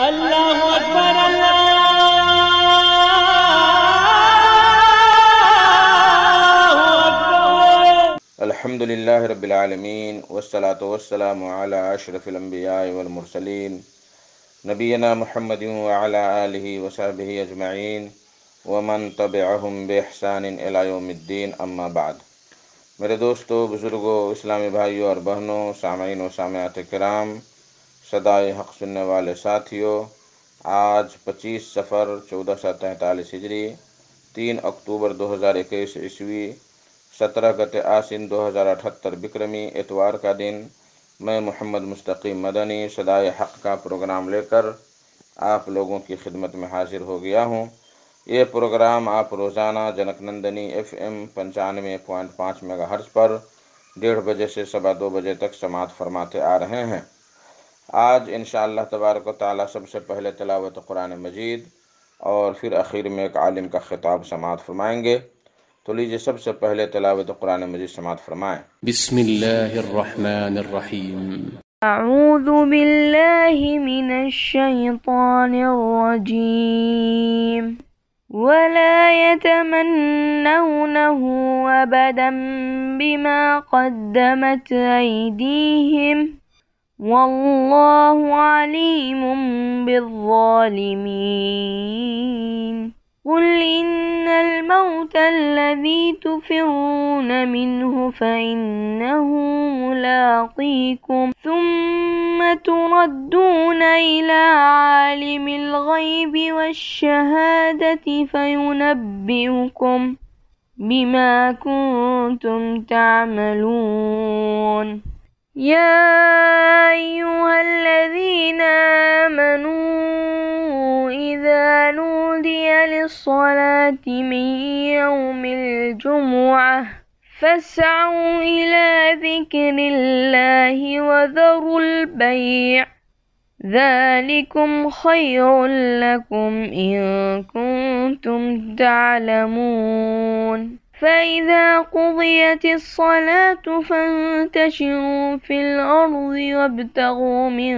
اللہ اکبر اللہ اکبر۔ الحمد للہ رب العالمین والصلاة والسلام علی اشرف الانبیاء والمرسلین نبینا محمد وعلی آلہ وصحبہ اجمعین ومن تبعہم بإحسان الی یوم الدین، اما بعد۔ میرے دوستو، بزرگوں، اسلامی بھائیوں اور بہنوں، سامعین و سامعات کرام، صدائے حق سننے والے ساتھیوں، آج 25 صفر 1443 ہجری، 3 اکتوبر 2021 عیسوی، 17 آسن 2078 بکرمی اتوار کا دن، میں محمد مستقیم مدنی صدائے حق کا پروگرام لے کر آپ لوگوں کی خدمت میں حاضر ہو گیا ہوں۔ یہ پروگرام آپ روزانہ junk Nandini FM 95.5 mega hertz پر 1:30 بجے سے 2:15 بجے تک سماعت فرماتے آ رہے ہیں۔ آج انشاءاللہ تبارک و تعالی سب سے پہلے تلاوت قرآن مجید اور پھر اخیر میں ایک عالم کا خطاب سماعت فرمائیں گے۔ تو لیجیے سب سے پہلے تلاوت قرآن مجید سماعت فرمائیں۔ بسم اللہ الرحمن الرحیم۔ اعوذ باللہ من الشیطان الرجیم ولا يتمنونه أبدا بما قدمت أيديهم والله عليم بالظالمين قل إن الموت الذي تفرون منه فإنه ملاقيكم ثم تردون إلى عالم الغيب والشهادة فينبئكم بما كنتم تعملون يا أيها الذين آمنوا إذا نودي للصلاة من يوم الجمعة فاسعوا إلى ذكر الله وذروا البيع ذلكم خير لكم إن كنتم تعلمون فإذا قضيت الصلاة فانتشروا في الأرض وابتغوا من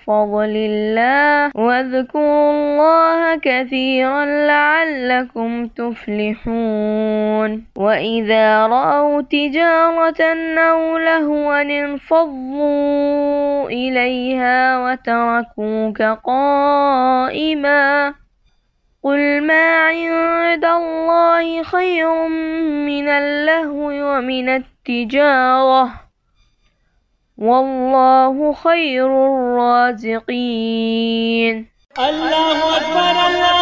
فضل الله واذكروا الله كثيرا لعلكم تفلحون وإذا رأوا تجارة أو لهوا انفضوا إليها وتركوك قائما قل ما عند الله خير من اللهو ومن التجارة والله خير الرازقين۔ اللہ اکبر اللہ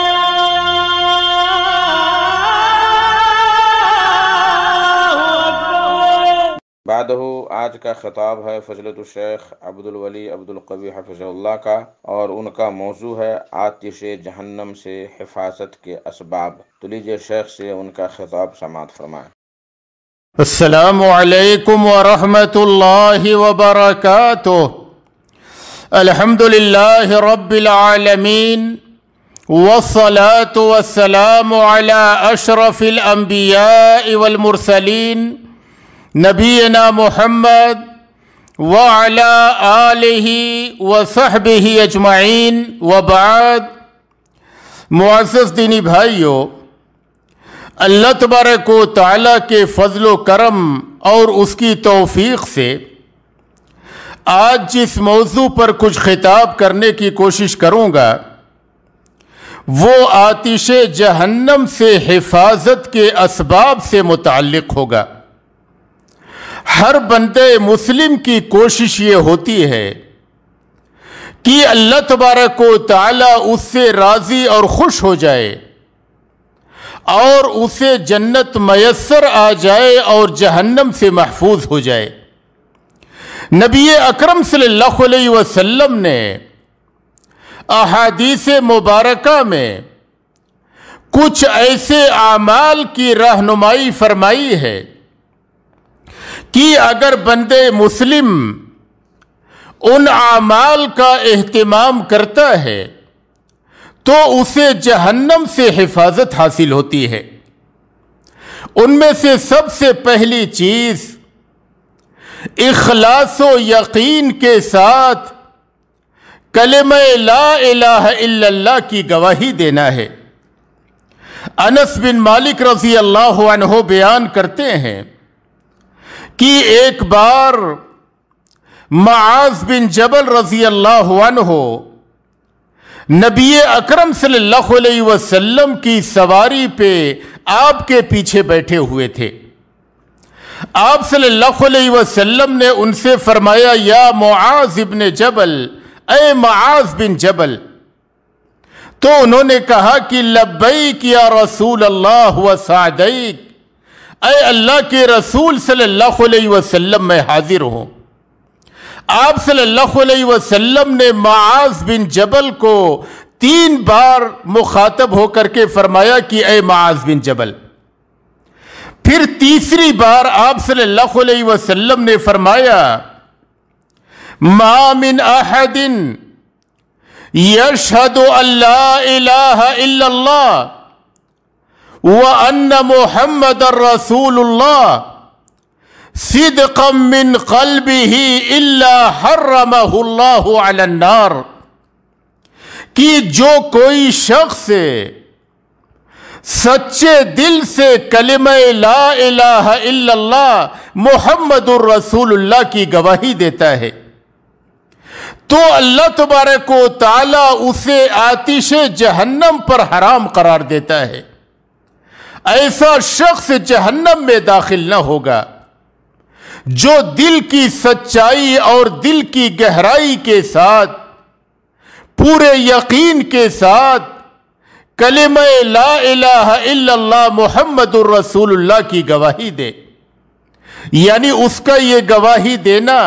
اکبر۔ بعدہ آج کا خطاب ہے فضیلت الشیخ عبدالولی عبدالقوی حفظہ اللہ کا، اور ان کا موضوع ہے آتش جہنم سے حفاظت کے اسباب۔ تو لیجیے شیخ سے ان کا خطاب سماعت فرمائیں۔ السلام علیکم ورحمۃ اللہ وبرکاتہ۔ الحمد للہ رب العالمین والصلاة والسلام علی اشرف الانبیاء والمرسلین نبینا محمد وعلی آلہ وصحبہ اجمعین وبعد۔ معزز دینی بھائیو، اللہ تبارک و تعالیٰ کے فضل و کرم اور اس کی توفیق سے آج جس موضوع پر کچھ خطاب کرنے کی کوشش کروں گا وہ آتش جہنم سے حفاظت کے اسباب سے متعلق ہوگا۔ ہر بندے مسلم کی کوشش یہ ہوتی ہے کہ اللہ تبارک و تعالیٰ اس سے راضی اور خوش ہو جائے اور اسے جنت میسر آ جائے اور جہنم سے محفوظ ہو جائے۔ نبی اکرم صلی اللہ علیہ وسلم نے احادیث مبارکہ میں کچھ ایسے اعمال کی رہنمائی فرمائی ہے کہ اگر بندے مسلم ان اعمال کا اہتمام کرتا ہے تو اسے جہنم سے حفاظت حاصل ہوتی ہے۔ ان میں سے سب سے پہلی چیز اخلاص و یقین کے ساتھ کلمہ لا الہ الا اللہ کی گواہی دینا ہے۔ انس بن مالک رضی اللہ عنہ بیان کرتے ہیں کہ ایک بار معاذ بن جبل رضی اللہ عنہ نبی اکرم صلی اللہ علیہ وسلم کی سواری پہ آپ کے پیچھے بیٹھے ہوئے تھے۔ آپ صلی اللہ علیہ وسلم نے ان سے فرمایا، یا معاذ بن جبل، اے معاذ بن جبل۔ تو انہوں نے کہا کہ لبیک یا رسول اللہ و سعدیک، اے اللہ کے رسول صلی اللہ علیہ وسلم میں حاضر ہوں۔ آپ صلی اللہ علیہ وسلم نے معاذ بن جبل کو 3 بار مخاطب ہو کر کے فرمایا کہ اے معاذ بن جبل۔ پھر تیسری بار آپ صلی اللہ علیہ وسلم نے فرمایا، ما من احد یشہد ان لا الہ الا اللہ وان محمد رسول اللہ صدقا من قلبہ الا حرمہ اللہ علی النار، کہ جو کوئی شخص سچے دل سے کلمہ لا الہ الا اللہ محمد الرسول اللہ کی گواہی دیتا ہے تو اللہ تبارک و تعالی اسے آتش جہنم پر حرام قرار دیتا ہے۔ ایسا شخص جہنم میں داخل نہ ہوگا جو دل کی سچائی اور دل کی گہرائی کے ساتھ، پورے یقین کے ساتھ کلمہ لا الہ الا اللہ محمد الرسول اللہ کی گواہی دے۔ یعنی اس کا یہ گواہی دینا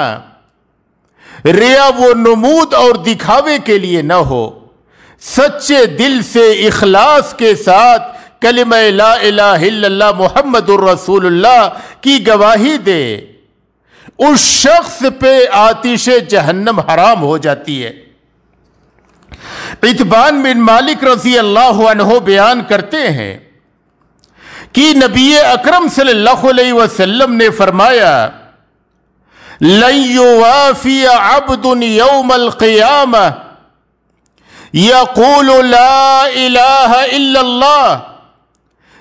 ریا و نمود اور دکھاوے کے لیے نہ ہو، سچے دل سے اخلاص کے ساتھ کلمہ لا الہ الا اللہ محمد الرسول اللہ کی گواہی دے، اس شخص پہ آتش جہنم حرام ہو جاتی ہے۔ عتبان بن مالک رضی اللہ عنہ بیان کرتے ہیں کہ نبی اکرم صلی اللہ علیہ وسلم نے فرمایا، لن یوافی عبد یوم القیامہ یقول لا الہ الا اللہ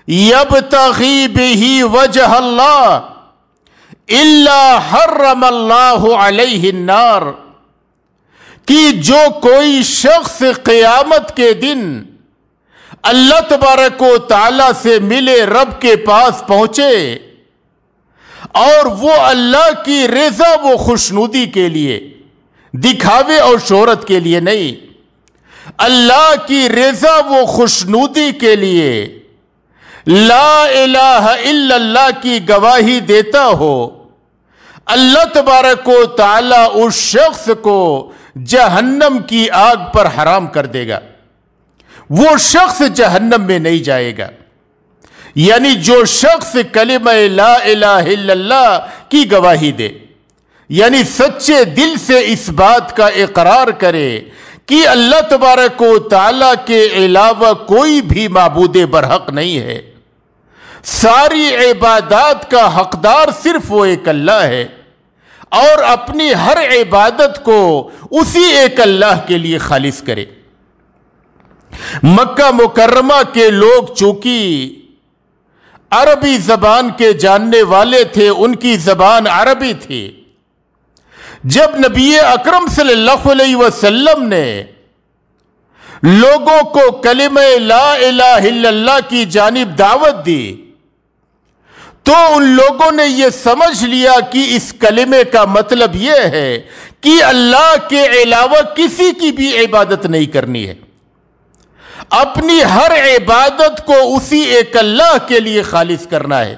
یبتغی بہ وجہ اللہ الا حرم اللہ علیہ النار، کہ جو کوئی شخص قیامت کے دن اللہ تبارک و تعالی سے ملے، رب کے پاس پہنچے اور وہ اللہ کی رضا و خوشنودی کے لیے، دکھاوے اور شہرت کے لیے نہیں، اللہ کی رضا و خوشنودی کے لیے لا الہ الا اللہ کی گواہی دیتا ہو، اللہ تبارک و تعالی اس شخص کو جہنم کی آگ پر حرام کر دے گا، وہ شخص جہنم میں نہیں جائے گا۔ یعنی جو شخص کلمہ لا الہ الا اللہ کی گواہی دے، یعنی سچے دل سے اس بات کا اقرار کرے کہ اللہ تبارک و تعالی کے علاوہ کوئی بھی معبود برحق نہیں ہے، ساری عبادات کا حقدار صرف وہ ایک اللہ ہے، اور اپنی ہر عبادت کو اسی ایک اللہ کے لیے خالص کرے۔ مکہ مکرمہ کے لوگ چونکہ عربی زبان کے جاننے والے تھے، ان کی زبان عربی تھی، جب نبی اکرم صلی اللہ علیہ وسلم نے لوگوں کو کلمہ لا الہ الا اللہ کی جانب دعوت دی تو ان لوگوں نے یہ سمجھ لیا کہ اس کلمے کا مطلب یہ ہے کہ اللہ کے علاوہ کسی کی بھی عبادت نہیں کرنی ہے، اپنی ہر عبادت کو اسی ایک اللہ کے لیے خالص کرنا ہے۔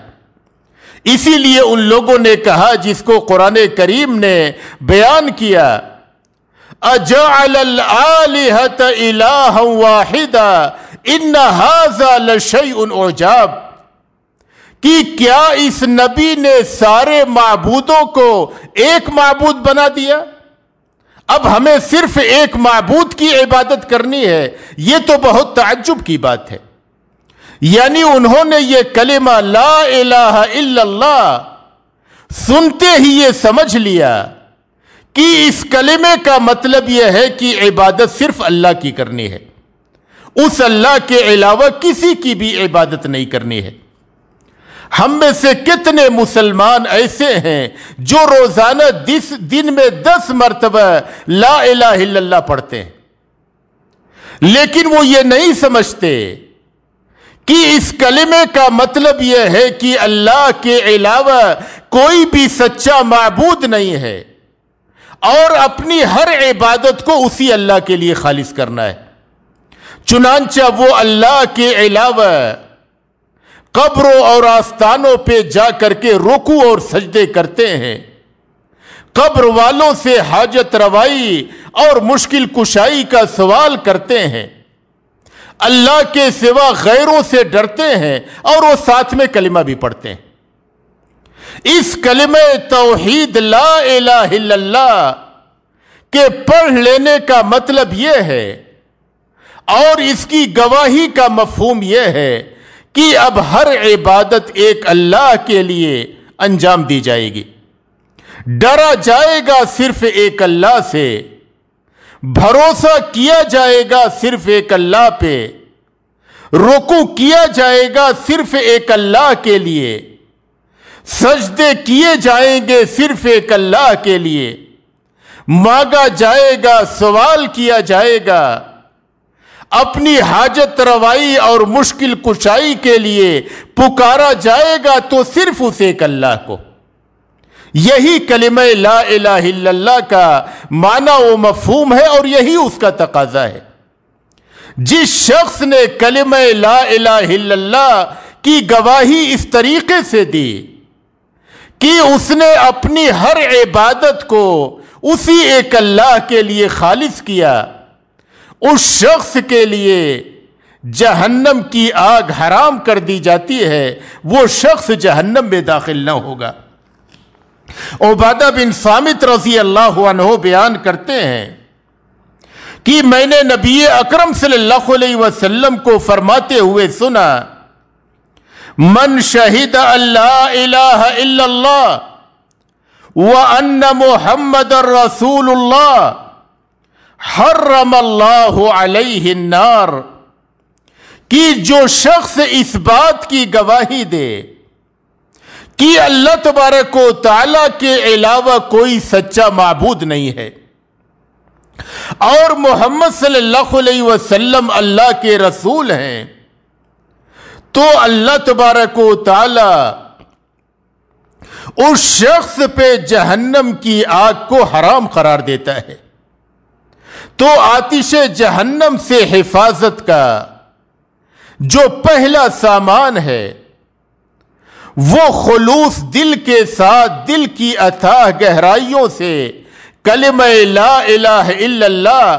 اسی لیے ان لوگوں نے کہا، جس کو قرآن کریم نے بیان کیا، اجعل الآلہۃ الہا واحدا ان ھذا لشیء عجاب، کہ کیا اس نبی نے سارے معبودوں کو ایک معبود بنا دیا؟ اب ہمیں صرف ایک معبود کی عبادت کرنی ہے، یہ تو بہت تعجب کی بات ہے۔ یعنی انہوں نے یہ کلمہ لا الہ الا اللہ سنتے ہی یہ سمجھ لیا کہ اس کلمے کا مطلب یہ ہے کہ عبادت صرف اللہ کی کرنی ہے، اس اللہ کے علاوہ کسی کی بھی عبادت نہیں کرنی ہے۔ ہم میں سے کتنے مسلمان ایسے ہیں جو روزانہ دن میں 10 مرتبہ لا الہ الا اللہ پڑھتے ہیں، لیکن وہ یہ نہیں سمجھتے کہ اس کلمے کا مطلب یہ ہے کہ اللہ کے علاوہ کوئی بھی سچا معبود نہیں ہے، اور اپنی ہر عبادت کو اسی اللہ کے لیے خالص کرنا ہے۔ چنانچہ وہ اللہ کے علاوہ قبروں اور آستانوں پہ جا کر کے رکوع اور سجدے کرتے ہیں، قبر والوں سے حاجت روائی اور مشکل کشائی کا سوال کرتے ہیں، اللہ کے سوا غیروں سے ڈرتے ہیں، اور وہ ساتھ میں کلمہ بھی پڑھتے ہیں۔ اس کلمہ توحید لا الہ الا اللہ کے پڑھ لینے کا مطلب یہ ہے، اور اس کی گواہی کا مفہوم یہ ہے کہ اب ہر عبادت ایک اللہ کے لیے انجام دی جائے گی، ڈرا جائے گا صرف ایک اللہ سے، بھروسہ کیا جائے گا صرف ایک اللہ پہ، رکوع کیا جائے گا صرف ایک اللہ کے لیے، سجدے کیے جائیں گے صرف ایک اللہ کے لیے، مانگا جائے گا، سوال کیا جائے گا، اپنی حاجت روائی اور مشکل کشائی کے لیے پکارا جائے گا تو صرف اس ایک اللہ کو۔ یہی کلمہ لا الہ الا اللہ کا معنی و مفہوم ہے، اور یہی اس کا تقاضا ہے۔ جس شخص نے کلمہ لا الہ الا اللہ کی گواہی اس طریقے سے دی کہ اس نے اپنی ہر عبادت کو اسی ایک اللہ کے لیے خالص کیا، اس شخص کے لیے جہنم کی آگ حرام کر دی جاتی ہے، وہ شخص جہنم میں داخل نہ ہوگا۔ عبادہ بن صامت رضی اللہ عنہ بیان کرتے ہیں کہ میں نے نبی اکرم صلی اللہ علیہ وسلم کو فرماتے ہوئے سنا، من شہد لا الہ الا اللہ وان محمد رسول اللہ حرم اللہ علیہ النار، کہ جو شخص اس بات کی گواہی دے کہ اللہ تبارک و تعالیٰ کے علاوہ کوئی سچا معبود نہیں ہے، اور محمد صلی اللہ علیہ وسلم اللہ کے رسول ہیں، تو اللہ تبارک و تعالیٰ اس شخص پہ جہنم کی آگ کو حرام قرار دیتا ہے۔ تو آتش جہنم سے حفاظت کا جو پہلا سامان ہے وہ خلوص دل کے ساتھ دل کی اتھاہ گہرائیوں سے کلمہ لا الہ الا اللہ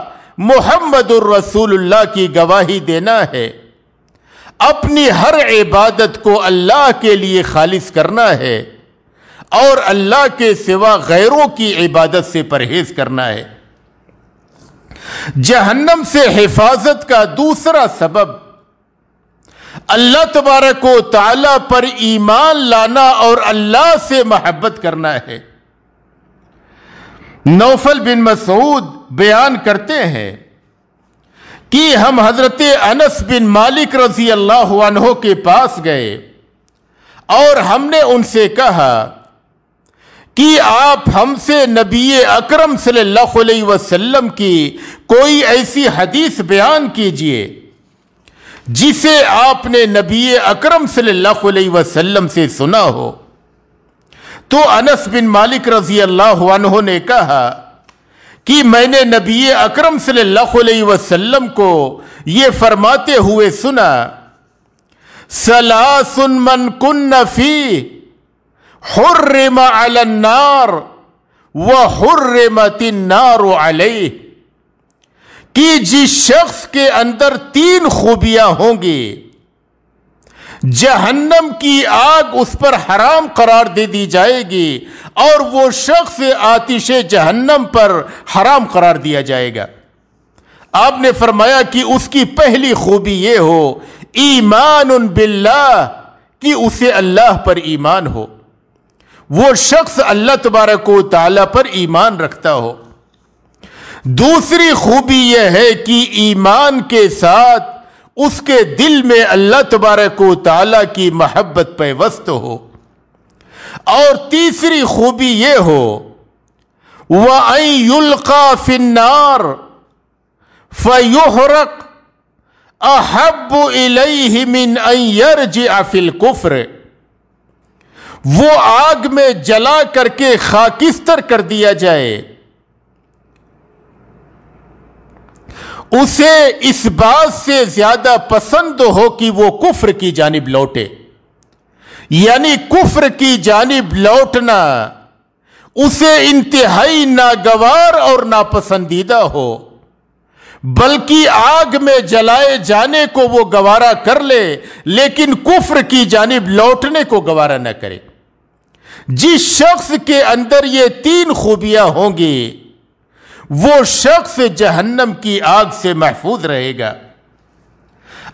محمد الرسول اللہ کی گواہی دینا ہے، اپنی ہر عبادت کو اللہ کے لیے خالص کرنا ہے، اور اللہ کے سوا غیروں کی عبادت سے پرہیز کرنا ہے۔ جہنم سے حفاظت کا دوسرا سبب اللہ تبارک و تعالی پر ایمان لانا اور اللہ سے محبت کرنا ہے۔ نوفل بن مسعود بیان کرتے ہیں کہ ہم حضرت انس بن مالک رضی اللہ عنہ کے پاس گئے اور ہم نے ان سے کہا کہ آپ ہم سے نبی اکرم صلی اللہ علیہ وسلم کی کوئی ایسی حدیث بیان کیجئے جسے آپ نے نبی اکرم صلی اللہ علیہ وسلم سے سنا ہو۔ تو انس بن مالک رضی اللہ عنہ نے کہا کہ میں نے نبی اکرم صلی اللہ علیہ وسلم کو یہ فرماتے ہوئے سنا، ثلاث من کن فیہ حرم علی النار وحرمت النار علیہ، کہ جس شخص کے اندر 3 خوبیاں ہوں گی جہنم کی آگ اس پر حرام قرار دے دی جائے گی اور وہ شخص آتش جہنم پر حرام قرار دیا جائے گا۔ آپ نے فرمایا کہ اس کی پہلی خوبی یہ ہو ایمان باللہ، کہ اسے اللہ پر ایمان ہو، وہ شخص اللہ تبارک و تعالی پر ایمان رکھتا ہو۔ دوسری خوبی یہ ہے کہ ایمان کے ساتھ اس کے دل میں اللہ تبارک و تعالی کی محبت پیوست ہو۔ اور تیسری خوبی یہ ہو وَأَن يُلْقَى فِي النَّارِ فَيُحْرَقَ أَحَبُّ إِلَيْهِ مِنْ أَن يَرْجِعَ فِي الْكُفْرِ، وہ آگ میں جلا کر کے خاکستر کر دیا جائے، اسے اس بات سے زیادہ پسند ہو کہ وہ کفر کی جانب لوٹے۔ یعنی کفر کی جانب لوٹنا اسے انتہائی ناگوار اور ناپسندیدہ ہو، بلکہ آگ میں جلائے جانے کو وہ گوارا کر لے لیکن کفر کی جانب لوٹنے کو گوارا نہ کرے۔ جس شخص کے اندر یہ تین خوبیاں ہوں گی وہ شخص جہنم کی آگ سے محفوظ رہے گا۔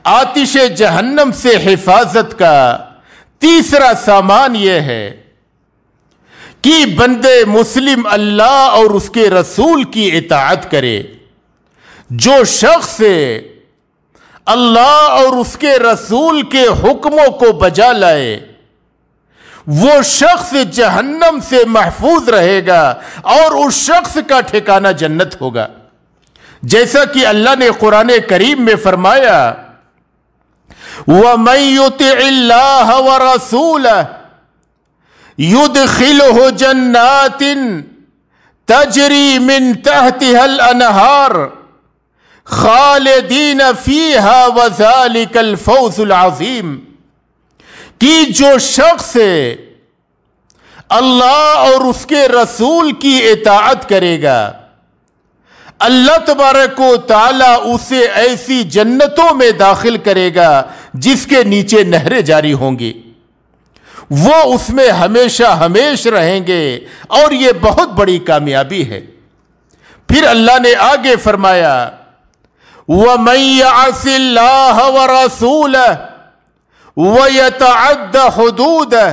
آتش جہنم سے حفاظت کا تیسرا سامان یہ ہے کہ بندے مسلم اللہ اور اس کے رسول کی اطاعت کرے۔ جو شخص اللہ اور اس کے رسول کے حکموں کو بجا لائے وہ شخص جہنم سے محفوظ رہے گا اور اس شخص کا ٹھکانہ جنت ہوگا، جیسا کہ اللہ نے قرآن کریم میں فرمایا وَمَن يُطِعِ اللَّهَ وَرَسُولَهُ يُدْخِلْهُ جَنَّاتٍ تَجْرِي مِن تَحْتِهَا الْأَنْهَارُ خَالِدِينَ فِيهَا وَذَلِكَ الْفَوْزُ الْعَظِيمُ، کہ جو شخص اللہ اور اس کے رسول کی اطاعت کرے گا اللہ تبارک و تعالی اسے ایسی جنتوں میں داخل کرے گا جس کے نیچے نہریں جاری ہوں گی، وہ اس میں ہمیشہ ہمیش رہیں گے، اور یہ بہت بڑی کامیابی ہے۔ پھر اللہ نے آگے فرمایا وَمَن يَعْصِ اللَّهَ وَرَسُولَهُ وَيَتَعَدَّ حُدُودَهُ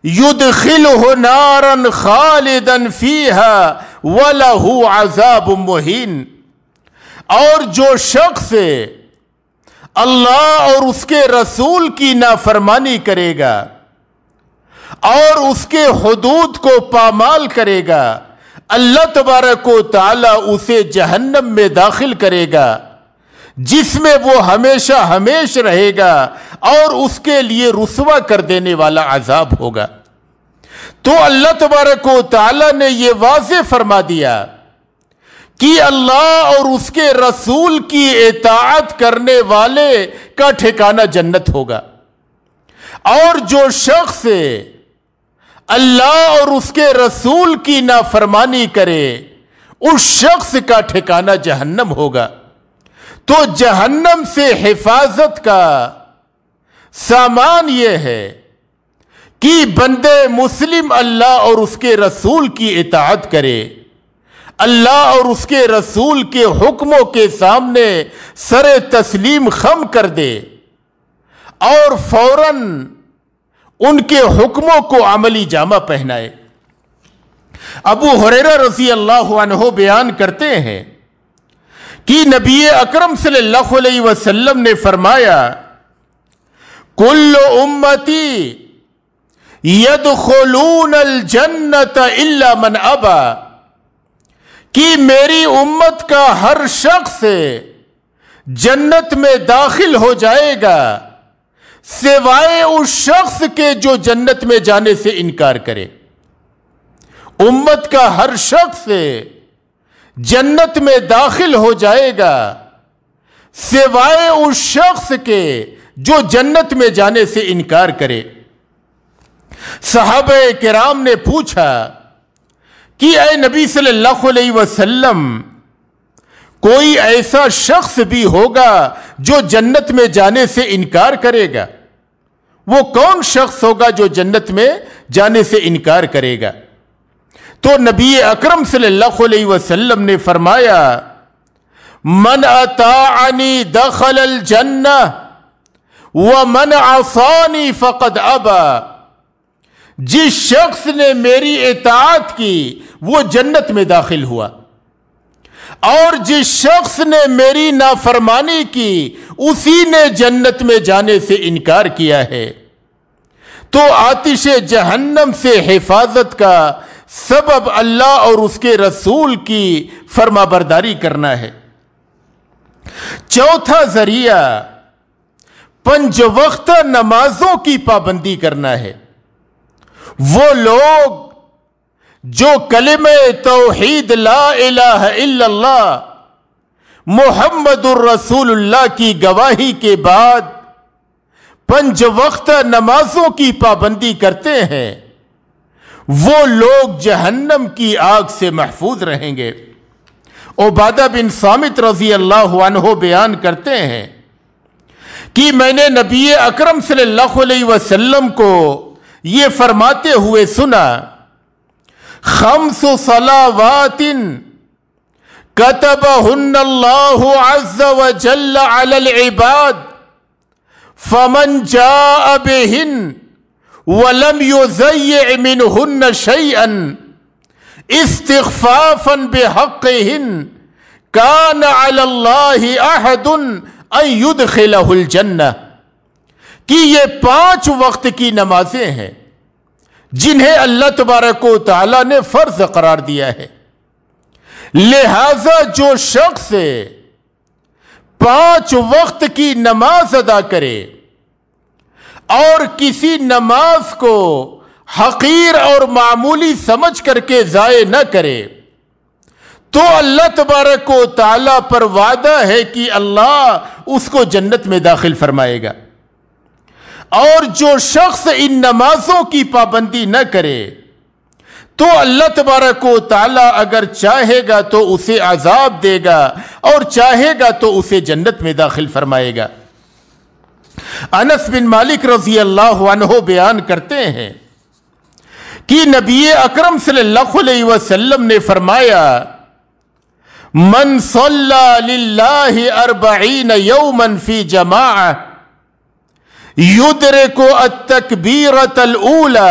يُدْخِلْهُ نَارًا خَالِدًا فِيهَا وَلَهُ عَذَابٌ مُهِينٌ، اور جو شخص اللہ اور اس کے رسول کی نافرمانی کرے گا اور اس کے حدود کو پامال کرے گا اللہ تبارک و تعالی اسے جہنم میں داخل کرے گا جس میں وہ ہمیشہ ہمیش رہے گا اور اس کے لیے رسوا کر دینے والا عذاب ہوگا۔ تو اللہ تبارک و تعالی نے یہ واضح فرما دیا کہ اللہ اور اس کے رسول کی اطاعت کرنے والے کا ٹھکانہ جنت ہوگا، اور جو شخص اللہ اور اس کے رسول کی نافرمانی کرے اس شخص کا ٹھکانہ جہنم ہوگا۔ تو جہنم سے حفاظت کا سامان یہ ہے کہ بندے مسلم اللہ اور اس کے رسول کی اطاعت کرے، اللہ اور اس کے رسول کے حکموں کے سامنے سر تسلیم خم کر دے اور فوراً ان کے حکموں کو عملی جامہ پہنائے۔ ابو ہریرہ رضی اللہ عنہ بیان کرتے ہیں کہ نبی اکرم صلی اللہ علیہ وسلم نے فرمایا کل امتی یدخلون الجنت الا من ابا، کہ میری امت کا ہر شخص جنت میں داخل ہو جائے گا سوائے اس شخص کے جو جنت میں جانے سے انکار کرے۔ امت کا ہر شخص جنت میں داخل ہو جائے گا سوائے اس شخص کے جو جنت میں جانے سے انکار کرے۔ صحابہ کرام نے پوچھا کہ اے نبی صلی اللہ علیہ وسلم کوئی ایسا شخص بھی ہوگا جو جنت میں جانے سے انکار کرے گا؟ وہ کون شخص ہوگا جو جنت میں جانے سے انکار کرے گا؟ تو نبی اکرم صلی اللہ علیہ وسلم نے فرمایا من اطاعنی دخل الجنہ ومن عصانی فقد ابا، جس شخص نے میری اطاعت کی وہ جنت میں داخل ہوا، اور جس شخص نے میری نافرمانی کی اسی نے جنت میں جانے سے انکار کیا ہے۔ تو آتش جہنم سے حفاظت کا سبب اللہ اور اس کے رسول کی فرما برداری کرنا ہے۔ چوتھا ذریعہ 5 وقت نمازوں کی پابندی کرنا ہے۔ وہ لوگ جو کلمہ توحید لا الہ الا اللہ محمد الرسول اللہ کی گواہی کے بعد 5 وقت نمازوں کی پابندی کرتے ہیں، وہ لوگ جہنم کی آگ سے محفوظ رہیں گے۔ عبادہ بن صامت رضی اللہ عنہ بیان کرتے ہیں کہ میں نے نبی اکرم صلی اللہ علیہ وسلم کو یہ فرماتے ہوئے سنا، 5 صلوات كتبهن الله عز وجل على العباد فمن جاء بهن ولم يضيع منهن شيئا استخفافا بحقهن كان على الله عهد ان يدخله الجنة، کہ یہ 5 وقت کی نمازیں ہیں جنہیں اللہ تبارک و تعالی نے فرض قرار دیا ہے، لہذا جو شخص 5 وقت کی نماز ادا کرے اور کسی نماز کو حقیر اور معمولی سمجھ کر کے ضائع نہ کرے تو اللہ تبارک و تعالی پر وعدہ ہے کہ اللہ اس کو جنت میں داخل فرمائے گا، اور جو شخص ان نمازوں کی پابندی نہ کرے تو اللہ تبارک و تعالی اگر چاہے گا تو اسے عذاب دے گا اور چاہے گا تو اسے جنت میں داخل فرمائے گا۔ انس بن مالک رضی اللہ عنہ بیان کرتے ہیں کہ نبی اکرم صلی اللہ علیہ وسلم نے فرمایا، من صلی للہ 40 یوما فی جماعہ یدرک التکبیرۃ الاولی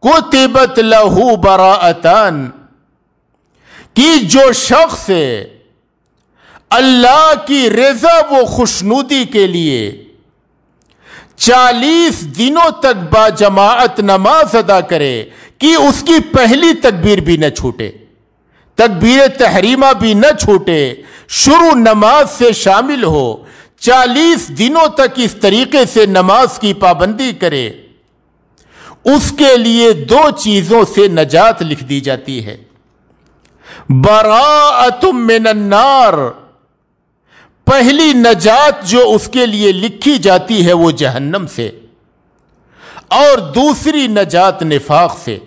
کتبت لہ براءتان، کہ جو شخص اللہ کی رضا و خوشنودی کے لیے 40 دنوں تک با جماعت نماز ادا کرے کہ اس کی پہلی تکبیر بھی نہ چھوٹے، تکبیر تحریمہ بھی نہ چھوٹے، شروع نماز سے شامل ہو، 40 دنوں تک اس طریقے سے نماز کی پابندی کرے، اس کے لیے 2 چیزوں سے نجات لکھ دی جاتی ہے۔ براءۃ من النار، پہلی نجات جو اس کے لیے لکھی جاتی ہے وہ جہنم سے، اور دوسری نجات نفاق سے۔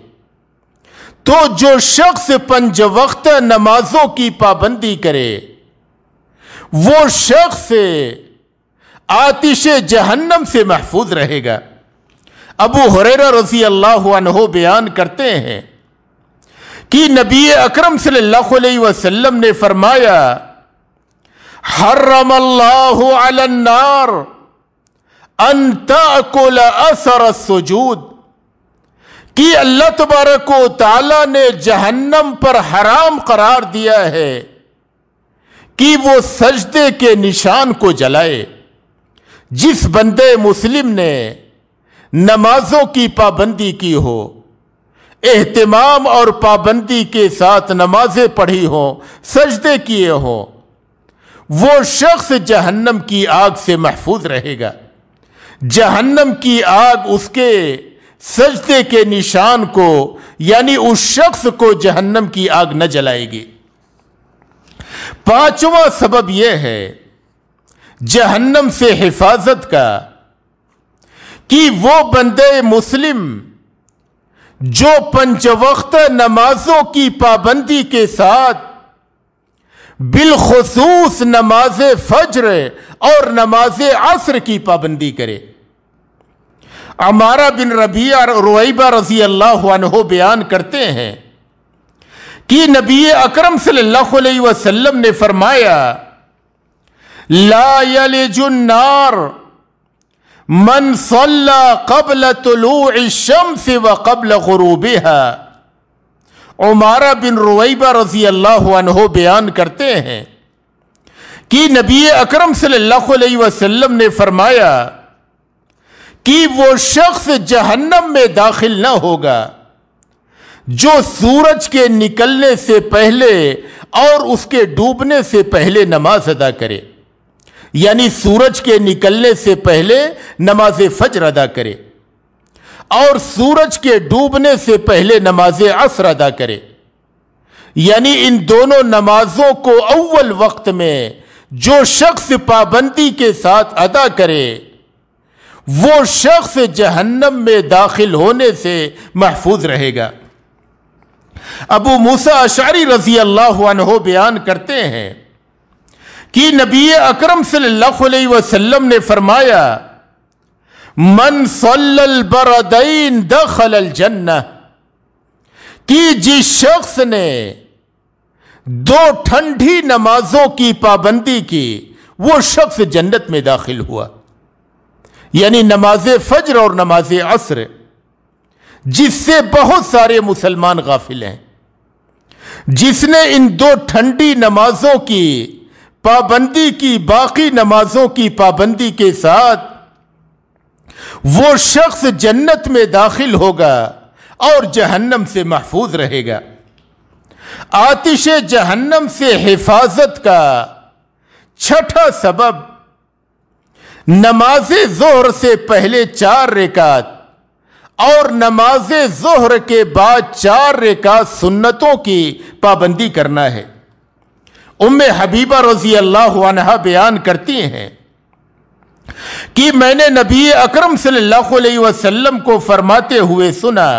تو جو شخص 5 وقت نمازوں کی پابندی کرے وہ شخص آتش جہنم سے محفوظ رہے گا۔ ابو ہریرہ رضی اللہ عنہ بیان کرتے ہیں کہ نبی اکرم صلی اللہ علیہ وسلم نے فرمایا، حرم اللہ علی النار ان تأکل اثر السجود، کہ اللہ تبارک و تعالی نے جہنم پر حرام قرار دیا ہے کہ وہ سجدے کے نشان کو جلائے۔ جس بندے مسلم نے نمازوں کی پابندی کی ہو، اہتمام اور پابندی کے ساتھ نمازیں پڑھی ہوں، سجدے کیے ہوں، وہ شخص جہنم کی آگ سے محفوظ رہے گا۔ جہنم کی آگ اس کے سجدے کے نشان کو، یعنی اس شخص کو جہنم کی آگ نہ جلائے گی۔ 5واں سبب یہ ہے جہنم سے حفاظت کا کہ وہ بندے مسلم جو 5 وقت نمازوں کی پابندی کے ساتھ بالخصوص نماز فجر اور نماز عصر کی پابندی کرے۔ عمارہ بن ربیعہ رویبہ رضی اللہ عنہ بیان کرتے ہیں کہ نبی اکرم صلی اللہ علیہ وسلم نے فرمایا، لا یلج النار من صلى قبل طلوع الشمس وقبل غروبها۔ عمارہ بن رویبہ رضی اللہ عنہ بیان کرتے ہیں کہ نبی اکرم صلی اللہ علیہ وسلم نے فرمایا کہ وہ شخص جہنم میں داخل نہ ہوگا جو سورج کے نکلنے سے پہلے اور اس کے ڈوبنے سے پہلے نماز ادا کرے، یعنی سورج کے نکلنے سے پہلے نماز فجر ادا کرے اور سورج کے ڈوبنے سے پہلے نماز عصر ادا کرے، یعنی ان دونوں نمازوں کو اول وقت میں جو شخص پابندی کے ساتھ ادا کرے وہ شخص جہنم میں داخل ہونے سے محفوظ رہے گا۔ ابو موسیٰ اشعری رضی اللہ عنہ بیان کرتے ہیں کہ نبی اکرم صلی اللہ علیہ وسلم نے فرمایا من صلی البردین دخل الجنہ، کہ جس شخص نے دو ٹھنڈی نمازوں کی پابندی کی وہ شخص جنت میں داخل ہوا، یعنی نماز فجر اور نماز عصر، جس سے بہت سارے مسلمان غافل ہیں۔ جس نے ان دو ٹھنڈی نمازوں کی پابندی کی، باقی نمازوں کی پابندی کے ساتھ، وہ شخص جنت میں داخل ہوگا اور جہنم سے محفوظ رہے گا۔ آتش جہنم سے حفاظت کا چھٹا سبب نماز ظہر سے پہلے 4 رکعت اور نماز ظہر کے بعد 4 رکعت سنتوں کی پابندی کرنا ہے۔ ام حبیبہ رضی اللہ عنہا بیان کرتی ہیں کہ میں نے نبی اکرم صلی اللہ علیہ وسلم کو فرماتے ہوئے سنا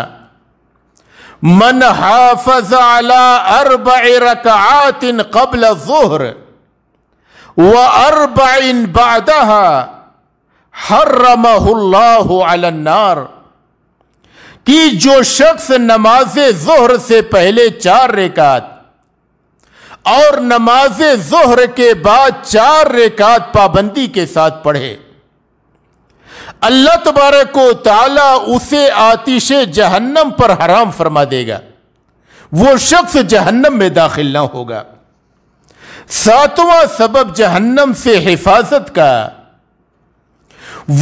من حافظ على 4 رکعات قبل الظہر و4 بعدها حرمہ اللہ علی النار، کہ جو شخص نماز ظہر سے پہلے 4 رکعت اور نماز ظہر کے بعد 4 رکعت پابندی کے ساتھ پڑھے، اللہ تبارک و تعالی اسے آتش جہنم پر حرام فرما دے گا، وہ شخص جہنم میں داخل نہ ہوگا۔ 7واں سبب جہنم سے حفاظت کا،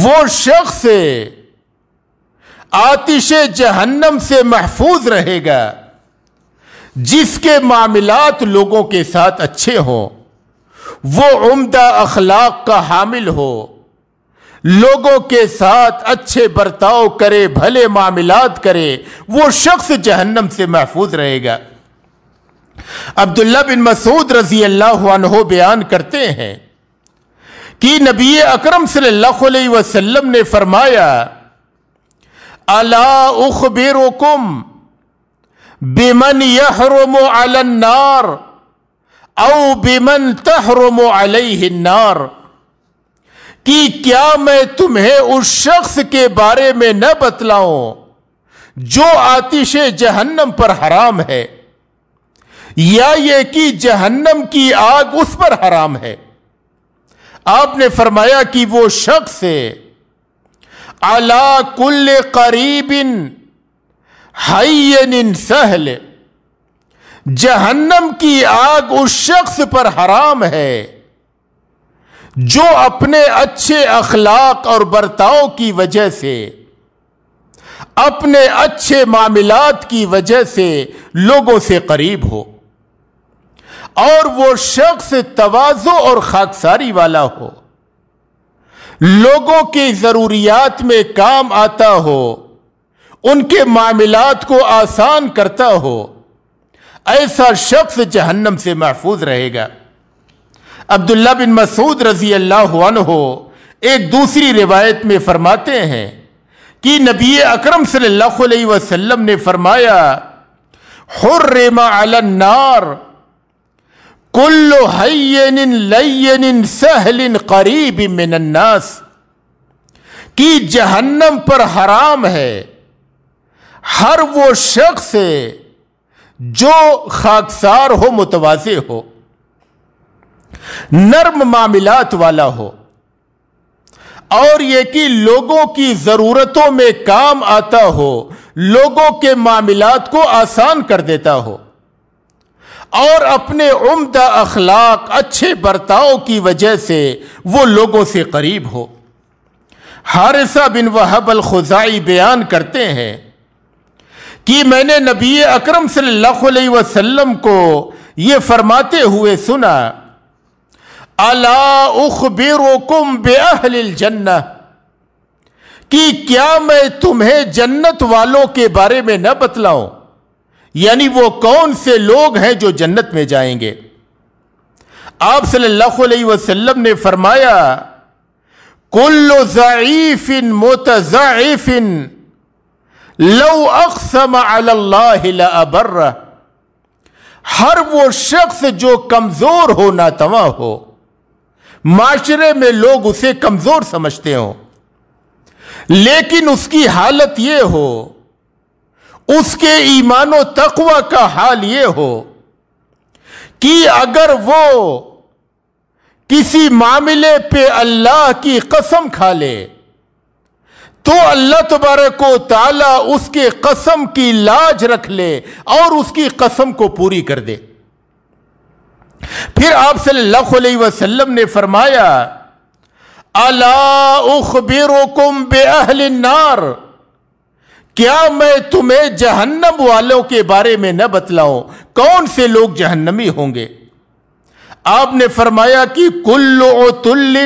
وہ شخص آتش جہنم سے محفوظ رہے گا جس کے معاملات لوگوں کے ساتھ اچھے ہوں، وہ عمدہ اخلاق کا حامل ہو، لوگوں کے ساتھ اچھے برتاؤ کرے، بھلے معاملات کرے، وہ شخص جہنم سے محفوظ رہے گا۔ عبداللہ بن مسعود رضی اللہ عنہ بیان کرتے ہیں کہ نبی اکرم صلی اللہ علیہ وسلم نے فرمایا الا اخبرکم بمن یحرم علی النار او بمن تحرم علیہ النار، کہ کیا میں تمہیں اس شخص کے بارے میں نہ بتلاؤں جو آتش جہنم پر حرام ہے، یا یہ کہ جہنم کی آگ اس پر حرام ہے۔ آپ نے فرمایا کہ وہ شخص علی کل قریب حین سہل، جہنم کی آگ اس شخص پر حرام ہے جو اپنے اچھے اخلاق اور برتاؤ کی وجہ سے، اپنے اچھے معاملات کی وجہ سے لوگوں سے قریب ہو، اور وہ شخص تواضع اور خاکساری والا ہو، لوگوں کی ضروریات میں کام آتا ہو، ان کے معاملات کو آسان کرتا ہو، ایسا شخص جہنم سے محفوظ رہے گا۔ عبداللہ بن مسعود رضی اللہ عنہ ایک دوسری روایت میں فرماتے ہیں کہ نبی اکرم صلی اللہ علیہ وسلم نے فرمایا حرم علی النار کل حین لین سہل قریب من الناس، کہ جہنم پر حرام ہے ہر وہ شخص جو خاکسار ہو، متواضع ہو، نرم معاملات والا ہو، اور یہ کہ لوگوں کی ضرورتوں میں کام آتا ہو، لوگوں کے معاملات کو آسان کر دیتا ہو، اور اپنے عمدہ اخلاق، اچھے برتاؤ کی وجہ سے وہ لوگوں سے قریب ہو۔ حارثہ بن وہب الخزاعی بیان کرتے ہیں کہ میں نے نبی اکرم صلی اللہ علیہ وسلم کو یہ فرماتے ہوئے سنا، الا اخبرکم باہل الجنہ، کہ کیا میں تمہیں جنت والوں کے بارے میں نہ بتلاؤں؟ یعنی وہ کون سے لوگ ہیں جو جنت میں جائیں گے؟ آپ صلی اللہ علیہ وسلم نے فرمایا، کل ضعیف متضعف لو اقسم علی اللہ لابرہ، ہر وہ شخص جو کمزور ہو، ناتواں ہو، معاشرے میں لوگ اسے کمزور سمجھتے ہوں، لیکن اس کی حالت یہ ہو، اس کے ایمان و تقوی کا حال یہ ہو کہ اگر وہ کسی معاملے پہ اللہ کی قسم کھا لے تو اللہ تبارک و تعالی اس کے قسم کی لاج رکھ لے اور اس کی قسم کو پوری کر دے۔ پھر آپ صلی اللہ علیہ وسلم نے فرمایا، الا اخبرکم باہل النار، کیا میں تمہیں جہنم والوں کے بارے میں نہ بتلاؤں؟ کون سے لوگ جہنمی ہوں گے؟ آپ نے فرمایا کہ کل عتل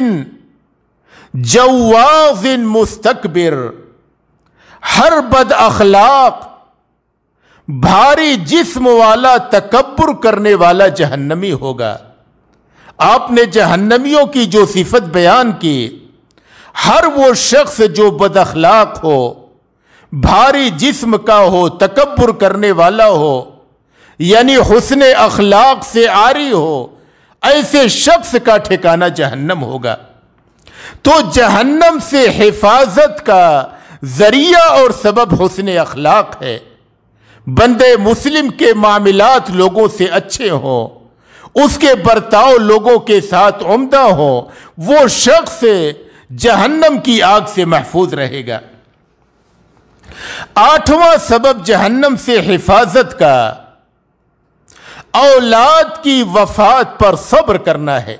جواز مستکبر، ہر بد اخلاق، بھاری جسم والا، تکبر کرنے والا جہنمی ہوگا۔ آپ نے جہنمیوں کی جو صفت بیان کی، ہر وہ شخص جو بد اخلاق ہو، بھاری جسم کا ہو، تکبر کرنے والا ہو، یعنی حسن اخلاق سے عاری ہو، ایسے شخص کا ٹھکانہ جہنم ہوگا۔ تو جہنم سے حفاظت کا ذریعہ اور سبب حسن اخلاق ہے۔ بندے مسلم کے معاملات لوگوں سے اچھے ہوں، اس کے برتاؤ لوگوں کے ساتھ عمدہ ہوں، وہ شخص جہنم کی آگ سے محفوظ رہے گا۔ آٹھواں سبب جہنم سے حفاظت کا اولاد کی وفات پر صبر کرنا ہے۔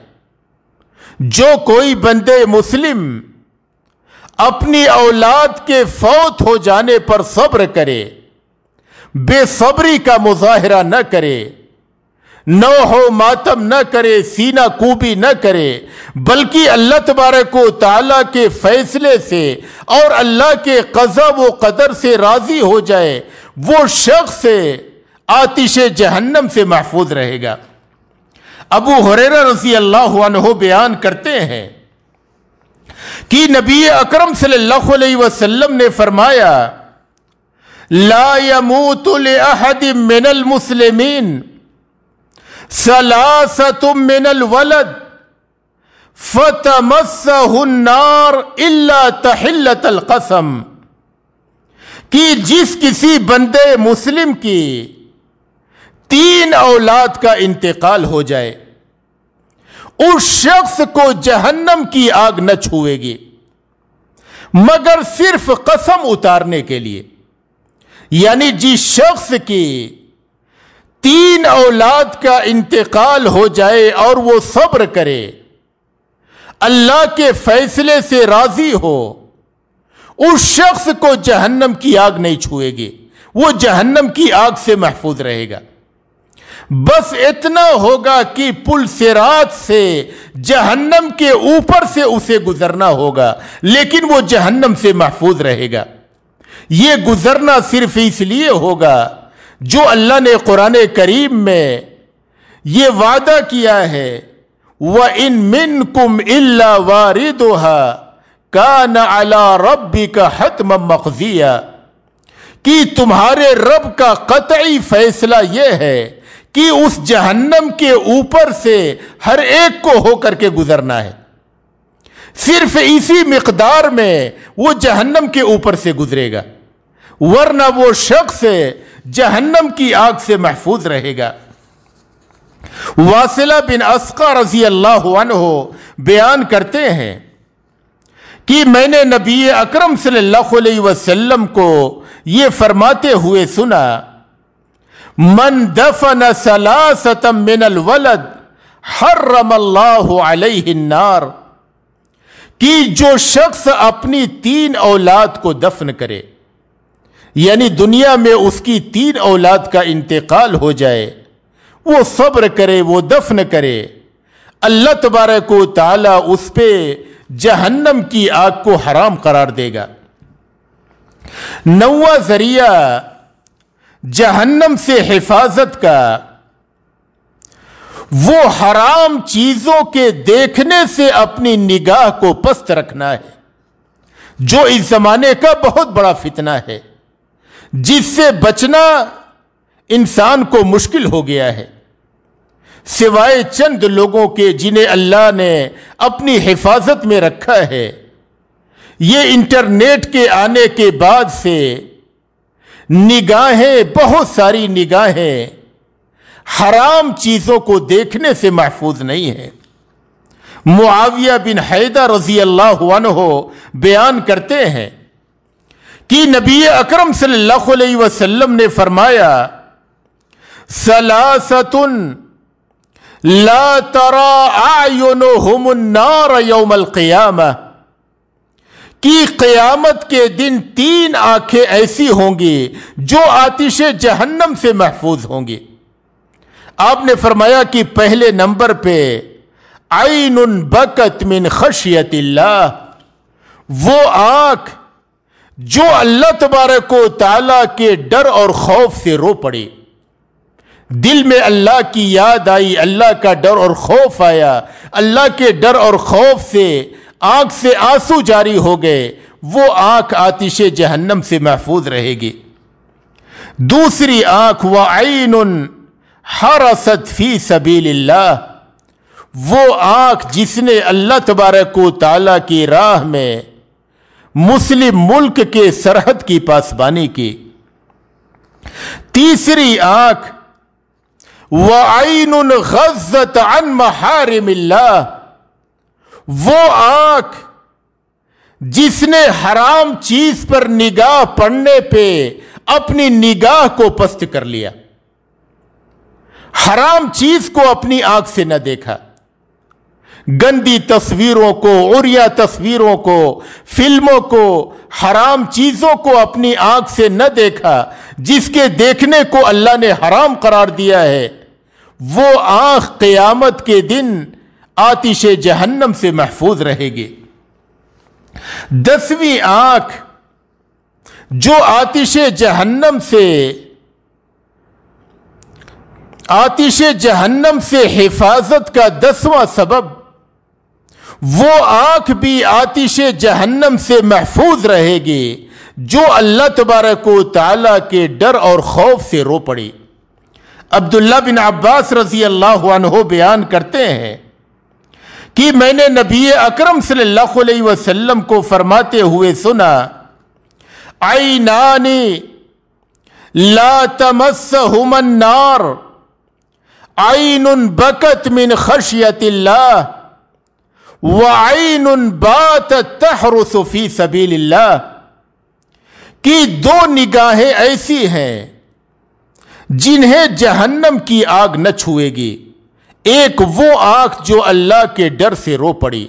جو کوئی بندے مسلم اپنی اولاد کے فوت ہو جانے پر صبر کرے، بے صبری کا مظاہرہ نہ کرے، نوح و ماتم نہ کرے، سینہ کوبی نہ کرے، بلکہ اللہ تبارک و تعالیٰ کے فیصلے سے اور اللہ کے قضا و قدر سے راضی ہو جائے، وہ شخص آتش جہنم سے محفوظ رہے گا۔ ابو ہریرہ رضی اللہ عنہ بیان کرتے ہیں کہ نبی اکرم صلی اللہ علیہ وسلم نے فرمایا، لا يموت لأحد من المسلمین ثلاثة من الولد فتمسه النار الا تحلة القسم، کہ جس کسی بندے مسلم کی 3 اولاد کا انتقال ہو جائے، اس شخص کو جہنم کی آگ نہ چھوئے گی مگر صرف قسم اتارنے کے لیے۔ یعنی جس شخص کی 3 اولاد کا انتقال ہو جائے اور وہ صبر کرے، اللہ کے فیصلے سے راضی ہو، اس شخص کو جہنم کی آگ نہیں چھوئے گی، وہ جہنم کی آگ سے محفوظ رہے گا۔ بس اتنا ہوگا کہ پل صراط سے جہنم کے اوپر سے اسے گزرنا ہوگا، لیکن وہ جہنم سے محفوظ رہے گا۔ یہ گزرنا صرف اس لیے ہوگا جو اللہ نے قرآن کریم میں یہ وعدہ کیا ہے، وَإِن مِّنكُمْ إِلَّا وَارِدُهَا كَانَ عَلَى رَبِّكَ حَتْمًا مَّقْضِيًّا، کہ تمہارے رب کا قطعی فیصلہ یہ ہے کہ اس جہنم کے اوپر سے ہر ایک کو ہو کر کے گزرنا ہے، صرف اسی مقدار میں وہ جہنم کے اوپر سے گزرے گا، ورنہ وہ شخص جہنم کی آگ سے محفوظ رہے گا۔ واصلہ بن اسقع رضی اللہ عنہ بیان کرتے ہیں کہ میں نے نبی اکرم صلی اللہ علیہ وسلم کو یہ فرماتے ہوئے سنا، من دفن ثلاثة من الولد حرم اللہ علیہ النار، کہ جو شخص اپنی 3 اولاد کو دفن کرے، یعنی دنیا میں اس کی 3 اولاد کا انتقال ہو جائے، وہ صبر کرے، وہ دفن کرے، اللہ تبارک و تعالی اس پہ جہنم کی آگ کو حرام قرار دے گا۔ 9واں ذریعہ جہنم سے حفاظت کا وہ حرام چیزوں کے دیکھنے سے اپنی نگاہ کو پست رکھنا ہے، جو اس زمانے کا بہت بڑا فتنہ ہے، جس سے بچنا انسان کو مشکل ہو گیا ہے، سوائے چند لوگوں کے جنہیں اللہ نے اپنی حفاظت میں رکھا ہے۔ یہ انٹرنیٹ کے آنے کے بعد سے نگاہیں، بہت ساری نگاہیں حرام چیزوں کو دیکھنے سے محفوظ نہیں ہیں۔ معاویہ بن حیدر رضی اللہ عنہ بیان کرتے ہیں کہ نبی اکرم صلی اللہ علیہ وسلم نے فرمایا، ثلاثۃ لا ترى اعینہم النار یوم القیامہ، کہ قیامت کے دن 3 آنکھیں ایسی ہوں گی جو آتش جہنم سے محفوظ ہوں گی۔ آپ نے فرمایا کہ پہلے نمبر پہ عین بکت من خشیت اللہ، وہ آنکھ جو اللہ تبارک و تعالی کے ڈر اور خوف سے رو پڑی، دل میں اللہ کی یاد آئی، اللہ کا ڈر اور خوف آیا، اللہ کے ڈر اور خوف سے آنکھ سے آنسو جاری ہو گئے، وہ آنکھ آتش جہنم سے محفوظ رہے گی۔ دوسری آنکھ وعین حرست فی سبیل اللہ، وہ آنکھ جس نے اللہ تبارک و تعالی کی راہ میں مسلم ملک کے سرحد کی پاسبانی کی۔ تیسری آنکھ وعین غضت عن محارم اللہ، وہ آنکھ جس نے حرام چیز پر نگاہ پڑنے پہ اپنی نگاہ کو پست کر لیا، حرام چیز کو اپنی آنکھ سے نہ دیکھا، گندی تصویروں کو، عریاں تصویروں کو، فلموں کو، حرام چیزوں کو اپنی آنکھ سے نہ دیکھا، جس کے دیکھنے کو اللہ نے حرام قرار دیا ہے، وہ آنکھ قیامت کے دن آتش جہنم سے محفوظ رہے گی۔ 10ویں آنکھ جو آتش جہنم سے حفاظت کا 10واں سبب، وہ آنکھ بھی آتش جہنم سے محفوظ رہے گی جو اللہ تبارک و تعالی کے ڈر اور خوف سے رو پڑی۔ عبداللہ بن عباس رضی اللہ عنہ بیان کرتے ہیں کہ میں نے نبی اکرم صلی اللہ علیہ وسلم کو فرماتے ہوئے سنا، عینان لا تمسہما النار، عین بکت من خشیت اللہ، وعین باتت تحرس فی سبیل اللہ، کہ 2 نگاہیں ایسی ہیں جنہیں جہنم کی آگ نہ چھوئے گی۔ ایک وہ آنکھ جو اللہ کے ڈر سے رو پڑی،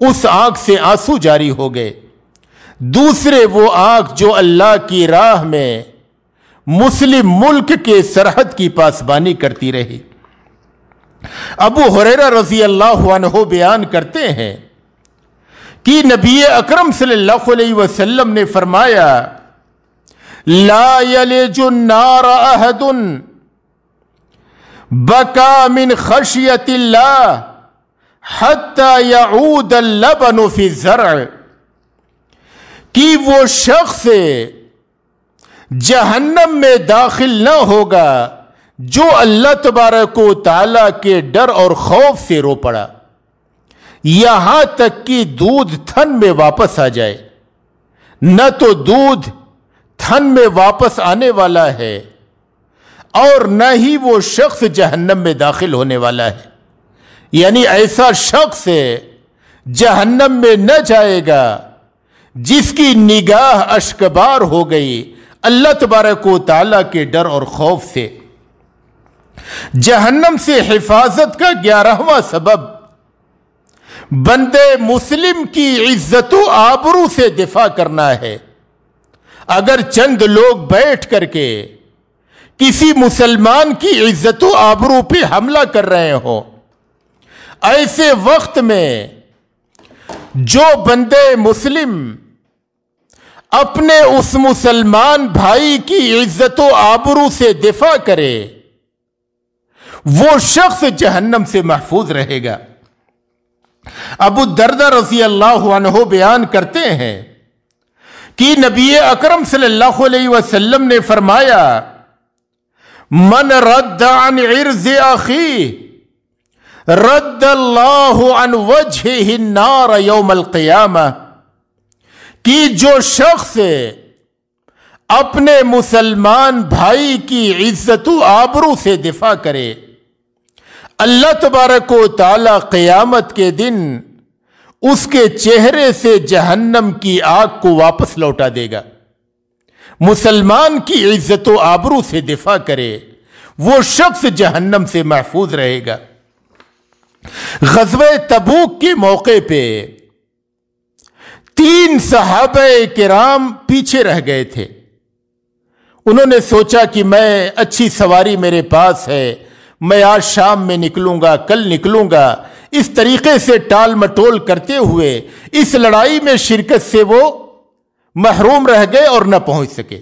اس آنکھ سے آنسو جاری ہو گئے۔ دوسرے وہ آنکھ جو اللہ کی راہ میں مسلم ملک کے سرحد کی پاسبانی کرتی رہی۔ ابو ہریرہ رضی اللہ عنہ بیان کرتے ہیں کہ نبی اکرم صلی اللہ علیہ وسلم نے فرمایا، لا یلج النار احد بکا من خشیت اللہ حتی یعود اللبن فی الزرع، کہ وہ شخص جہنم میں داخل نہ ہوگا جو اللہ تبارک و تعالی کے ڈر اور خوف سے رو پڑا، یہاں تک کہ دودھ تھن میں واپس آ جائے۔ نہ تو دودھ تھن میں واپس آنے والا ہے اور نہ ہی وہ شخص جہنم میں داخل ہونے والا ہے، یعنی ایسا شخص ہے جہنم میں نہ جائے گا جس کی نگاہ اشکبار ہو گئی اللہ تبارک و تعالیٰ کے ڈر اور خوف سے۔ جہنم سے حفاظت کا 11واں سبب بندے مسلم کی عزت و آبرو سے دفاع کرنا ہے۔ اگر چند لوگ بیٹھ کر کے کسی مسلمان کی عزت و آبرو پہ حملہ کر رہے ہوں، ایسے وقت میں جو بندے مسلم اپنے اس مسلمان بھائی کی عزت و آبرو سے دفاع کرے، وہ شخص جہنم سے محفوظ رہے گا۔ ابو الدرداء رضی اللہ عنہ بیان کرتے ہیں کہ نبی اکرم صلی اللہ علیہ وسلم نے فرمایا، من رد عن عرض اخیہ رد اللہ عن وجہہ النار یوم القیامہ، کہ جو شخص اپنے مسلمان بھائی کی عزت و آبرو سے دفاع کرے، اللہ تبارک و تعالی قیامت کے دن اس کے چہرے سے جہنم کی آگ کو واپس لوٹا دے گا۔ مسلمان کی عزت و آبرو سے دفاع کرے، وہ شخص جہنم سے محفوظ رہے گا۔ غزوہ تبوک کے موقع پہ 3 صحابہ کرام پیچھے رہ گئے تھے۔ انہوں نے سوچا کہ میں اچھی سواری میرے پاس ہے، میں آج شام میں نکلوں گا، کل نکلوں گا، اس طریقے سے ٹال مٹول کرتے ہوئے اس لڑائی میں شرکت سے وہ محروم رہ گئے اور نہ پہنچ سکے۔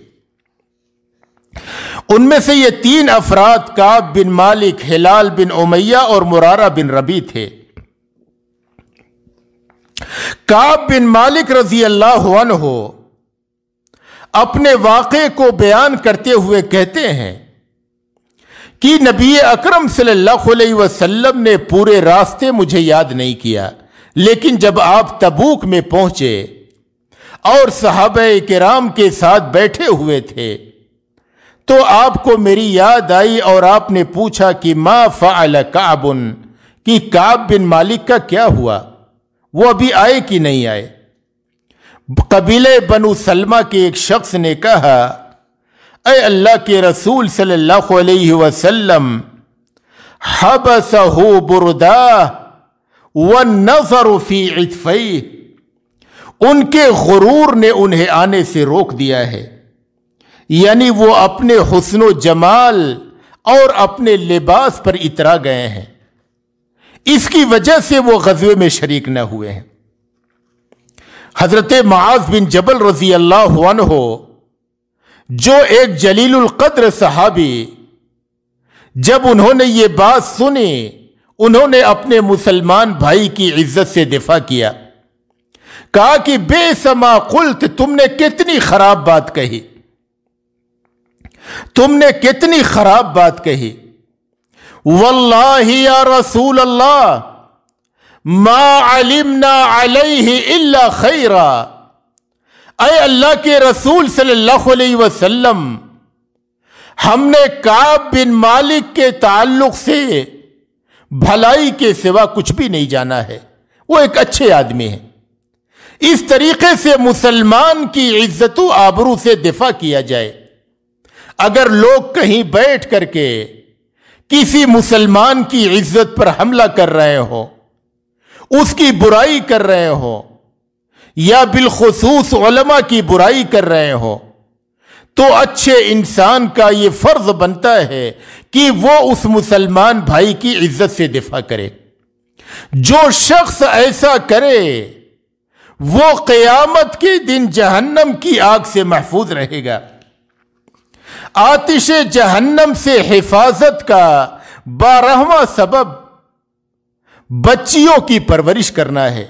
ان میں سے یہ 3 افراد کعب بن مالک، ہلال بن امیہ اور مرارہ بن ربیع تھے۔ کعب بن مالک رضی اللہ عنہ اپنے واقعے کو بیان کرتے ہوئے کہتے ہیں کہ نبی اکرم صلی اللہ علیہ وسلم نے پورے راستے مجھے یاد نہیں کیا، لیکن جب آپ تبوک میں پہنچے اور صحابہ کرام کے ساتھ بیٹھے ہوئے تھے تو آپ کو میری یاد آئی اور آپ نے پوچھا کہ ما فعل کعب، کہ کعب بن مالک کا کیا ہوا، وہ ابھی آئے کہ نہیں آئے؟ قبیلہ بنو سلمہ کے ایک شخص نے کہا، اے اللہ کے رسول صلی اللہ علیہ وسلم، حبسہ برداہ والنظر فی عطفیہ، ان کے غرور نے انہیں آنے سے روک دیا ہے، یعنی وہ اپنے حسن و جمال اور اپنے لباس پر اترا گئے ہیں، اس کی وجہ سے وہ غزوے میں شریک نہ ہوئے ہیں۔ حضرت معاذ بن جبل رضی اللہ عنہ، جو ایک جلیل القدر صحابی، جب انہوں نے یہ بات سنی، انہوں نے اپنے مسلمان بھائی کی عزت سے دفاع کیا، کہا کہ بئس ما قلت، تم نے کتنی خراب بات کہی، تم نے کتنی خراب بات کہی، واللہ یا رسول اللہ ما علمنا علیہ الا خیرا، اے اللہ کے رسول صلی اللہ علیہ وسلم، ہم نے کعب بن مالک کے تعلق سے بھلائی کے سوا کچھ بھی نہیں جانا ہے، وہ ایک اچھے آدمی ہیں۔ اس طریقے سے مسلمان کی عزت و آبرو سے دفاع کیا جائے۔ اگر لوگ کہیں بیٹھ کر کے کسی مسلمان کی عزت پر حملہ کر رہے ہوں، اس کی برائی کر رہے ہوں، یا بالخصوص علماء کی برائی کر رہے ہوں، تو اچھے انسان کا یہ فرض بنتا ہے کہ وہ اس مسلمان بھائی کی عزت سے دفاع کرے۔ جو شخص ایسا کرے وہ قیامت کے دن جہنم کی آگ سے محفوظ رہے گا۔ آتش جہنم سے حفاظت کا 12واں سبب بچیوں کی پرورش کرنا ہے۔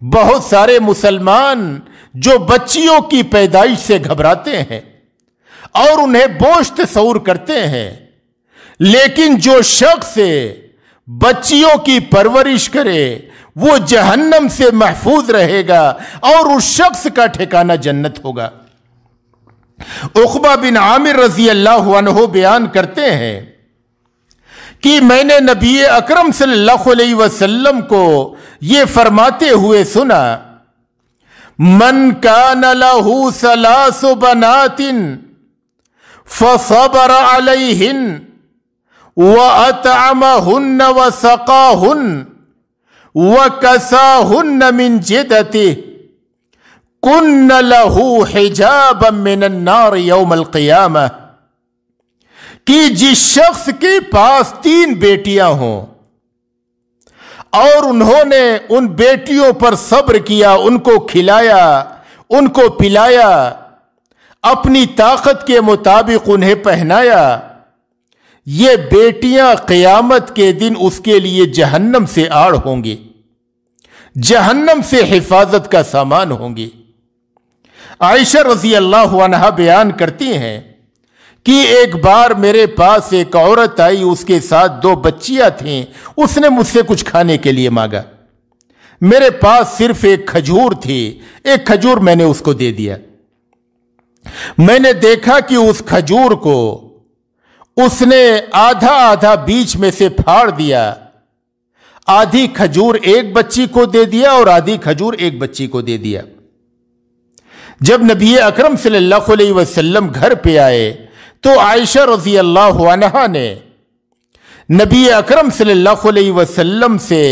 بہت سارے مسلمان جو بچیوں کی پیدائش سے گھبراتے ہیں اور انہیں بوجھ تصور کرتے ہیں، لیکن جو شخص بچیوں کی پرورش کرے وہ جہنم سے محفوظ رہے گا اور اس شخص کا ٹھکانہ جنت ہوگا۔ عقبہ بن عامر رضی اللہ عنہ بیان کرتے ہیں کہ میں نے نبی اکرم صلی اللہ علیہ وسلم کو یہ فرماتے ہوئے سنا، من کان لہ ثلاث بنات فصبر علیہن وأطعمهن وسقاهن وكساهن من جدته كن له حجابا من النار يوم القيامة، کہ جس شخص کے پاس 3 بیٹیاں ہوں اور انہوں نے ان بیٹیوں پر صبر کیا، ان کو کھلایا، ان کو پلایا، اپنی طاقت کے مطابق انہیں پہنایا، یہ بیٹیاں قیامت کے دن اس کے لیے جہنم سے آڑ ہوں گی، جہنم سے حفاظت کا سامان ہوں گی۔ عائشہ رضی اللہ عنہا بیان کرتی ہیں کہ ایک بار میرے پاس ایک عورت آئی، اس کے ساتھ 2 بچیاں تھیں، اس نے مجھ سے کچھ کھانے کے لیے مانگا، میرے پاس صرف ایک کھجور تھی، ایک کھجور میں نے اس کو دے دیا۔ میں نے دیکھا کہ اس کھجور کو اس نے آدھا آدھا بیچ میں سے پھاڑ دیا، آدھی کھجور ایک بچی کو دے دیا اور آدھی کھجور ایک بچی کو دے دیا۔ جب نبی اکرم صلی اللہ علیہ وسلم گھر پہ آئے تو عائشہ رضی اللہ عنہا نے نبی اکرم صلی اللہ علیہ وسلم سے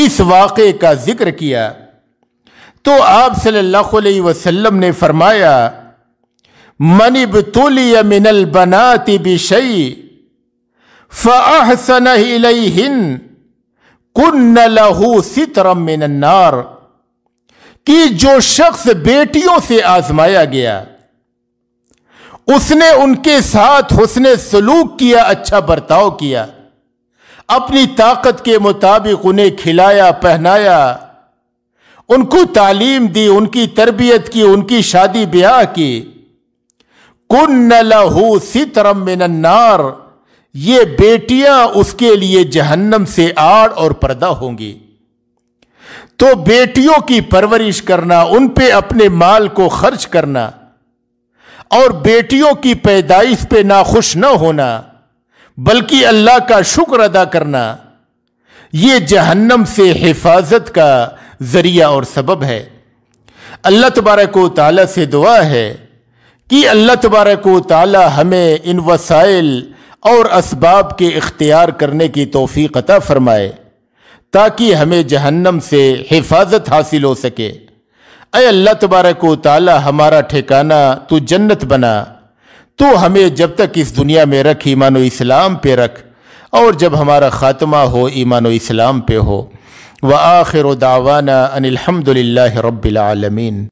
اس واقعے کا ذکر کیا تو آپ صلی اللہ علیہ وسلم نے فرمایا، من ابتلی من البنات بشیء فاحسن الیہن کن لہ سترا من النار، کہ جو شخص بیٹیوں سے آزمایا گیا، اس نے ان کے ساتھ حسن سلوک کیا، اچھا برتاؤ کیا، اپنی طاقت کے مطابق انہیں کھلایا پہنایا، ان کو تعلیم دی، ان کی تربیت کی، ان کی شادی بیاہ کی، کن لہ سترا من النار، یہ بیٹیاں اس کے لیے جہنم سے آڑ اور پردہ ہوں گی۔ تو بیٹیوں کی پرورش کرنا، ان پہ اپنے مال کو خرچ کرنا اور بیٹیوں کی پیدائش پہ ناخوش نہ ہونا بلکہ اللہ کا شکر ادا کرنا، یہ جہنم سے حفاظت کا ذریعہ اور سبب ہے۔ اللہ تبارک و تعالی سے دعا ہے کہ اللہ تبارک و تعالی ہمیں ان وسائل اور اسباب کے اختیار کرنے کی توفیق عطا فرمائے تاکہ ہمیں جہنم سے حفاظت حاصل ہو سکے۔ اے اللہ تبارک و تعالی ہمارا ٹھکانہ تو جنت بنا، تو ہمیں جب تک اس دنیا میں رکھ ایمان و اسلام پہ رکھ، اور جب ہمارا خاتمہ ہو ایمان و اسلام پہ ہو۔ وآخر دعوانا ان الحمد للہ رب العالمین۔